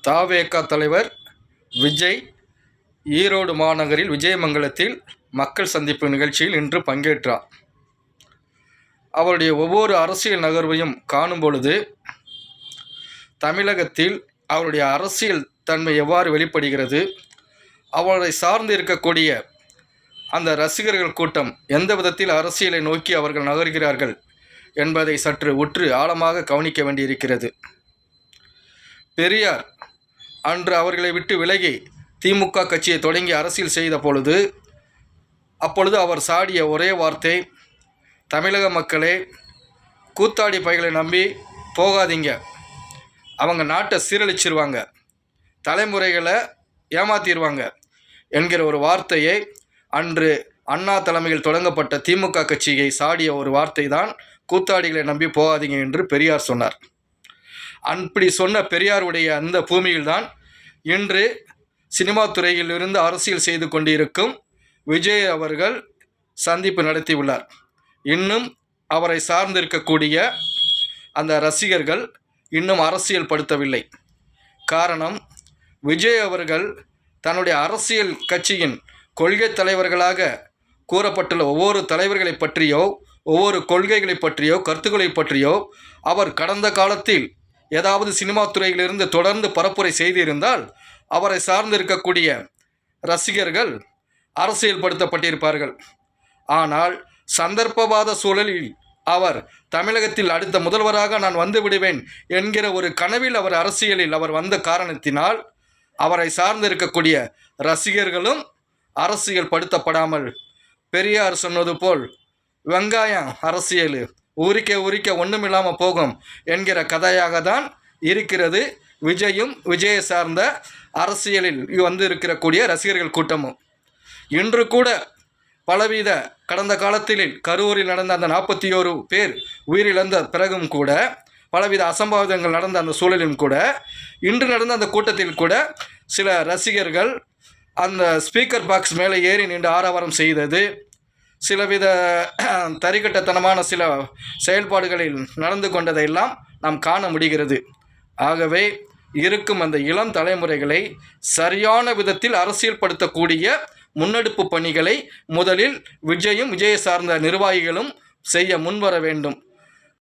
தவேக தலைவர் விஜய் ஈரோடு மாநகரில் விஜயமங்கலத்தில் மக்கள் சந்திப்பு நிகழ்ச்சியில் இன்று பங்கேற்றார். அவருடைய ஒவ்வொரு அரசியல் நகர்வையும் காணும் பொழுது தமிழகத்தில் அவருடைய அரசியல் தன்மை எவ்வாறு வெளிப்படுகிறது, அவரை சார்ந்து இருக்கக்கூடிய அந்த ரசிகர்கள் கூட்டம் எந்த விதத்தில் அரசியலை நோக்கி அவர்கள் நகர்கிறார்கள் என்பதை சற்று உற்று ஆழமாக கவனிக்க வேண்டியிருக்கிறது. பெரியார் அன்று அவர்களை விட்டு விலகி திமுக கட்சியை தொடங்கி அரசியல் செய்த பொழுது அப்பொழுது அவர் சாடிய ஒரே வார்த்தை, தமிழக மக்களே, கூத்தாடி பைகளை நம்பி போகாதீங்க, அவங்க நாட்டை சீரழிச்சிருவாங்க, தலைமுறைகளை ஏமாத்திடுவாங்க என்கிற ஒரு வார்த்தையை அன்று அண்ணா தலைமையில் தொடங்கப்பட்ட திமுக கட்சியை சாடிய ஒரு வார்த்தை தான் கூத்தாடிகளை நம்பி போகாதீங்க என்று பெரியார் சொன்னார். அப்படி சொன்ன பெரியாருடைய அந்த பூமியில்தான் இன்று சினிமா துறையில் இருந்து அரசியல் செய்து கொண்டிருக்கும் விஜய் அவர்கள் சந்திப்பு நடத்தியுள்ளார். இன்னும் அவரை சார்ந்திருக்கக்கூடிய அந்த ரசிகர்கள் இன்னும் அரசியல் படுத்தவில்லை. காரணம், விஜய் அவர்கள் தன்னுடைய அரசியல் கட்சியின் கொள்கை தலைவர்களாக கூறப்பட்டுள்ள ஒவ்வொரு தலைவர்களை பற்றியோ ஒவ்வொரு கொள்கைகளை பற்றியோ கருத்துக்களை பற்றியோ அவர் கடந்த காலத்தில் ஏதாவது சினிமா துறையிலிருந்து தொடர்ந்து பரப்புரை செய்திருந்தால் அவரை சார்ந்திருக்கக்கூடிய ரசிகர்கள் அரசியல் படுத்தப்பட்டிருப்பார்கள். ஆனால் சந்தர்ப்பவாத சூழலில் அவர் தமிழகத்தில் அடுத்த முதல்வராக நான் வந்து விடுவேன் என்கிற ஒரு கனவில் அவர் அரசியலில் அவர் வந்த காரணத்தினால் அவரை சார்ந்திருக்கக்கூடிய ரசிகர்களும் அரசியல் படுத்தப்படாமல் பெரியார் சொன்னது போல் வெங்காயம் அரசியல் உரிக்க ஒன்றுமில்லாமல் போகும் என்கிற கதையாக தான் இருக்கிறது. விஜயும் விஜயை சார்ந்த அரசியலில் வந்து இருக்கக்கூடிய ரசிகர்கள் கூட்டமும் இன்று கூட பலவித கடந்த காலத்தில் கரூரில் நடந்த அந்த 41 பேர் உயிரிழந்த பிறகும் கூட பலவித அசம்பாவிதங்கள் நடந்த அந்த சூழலிலும் கூட இன்று நடந்த அந்த கூட்டத்தில் கூட சில ரசிகர்கள் அந்த ஸ்பீக்கர் பாக்ஸ் மேலே ஏறி நின்று ஆரவாரம் செய்தது, சிலவித தரிக்கட்டத்தனமான சில செயல்பாடுகளில் நடந்து கொண்டதையெல்லாம் நாம் காண முடிகிறது. ஆகவே இருக்கும் அந்த இளம் தலைமுறைகளை சரியான விதத்தில் அரசியல் படுத்தக்கூடிய முன்னெடுப்பு பணிகளை முதலில் விஜயும் விஜயை சார்ந்த நிர்வாகிகளும் செய்ய முன்வர வேண்டும்.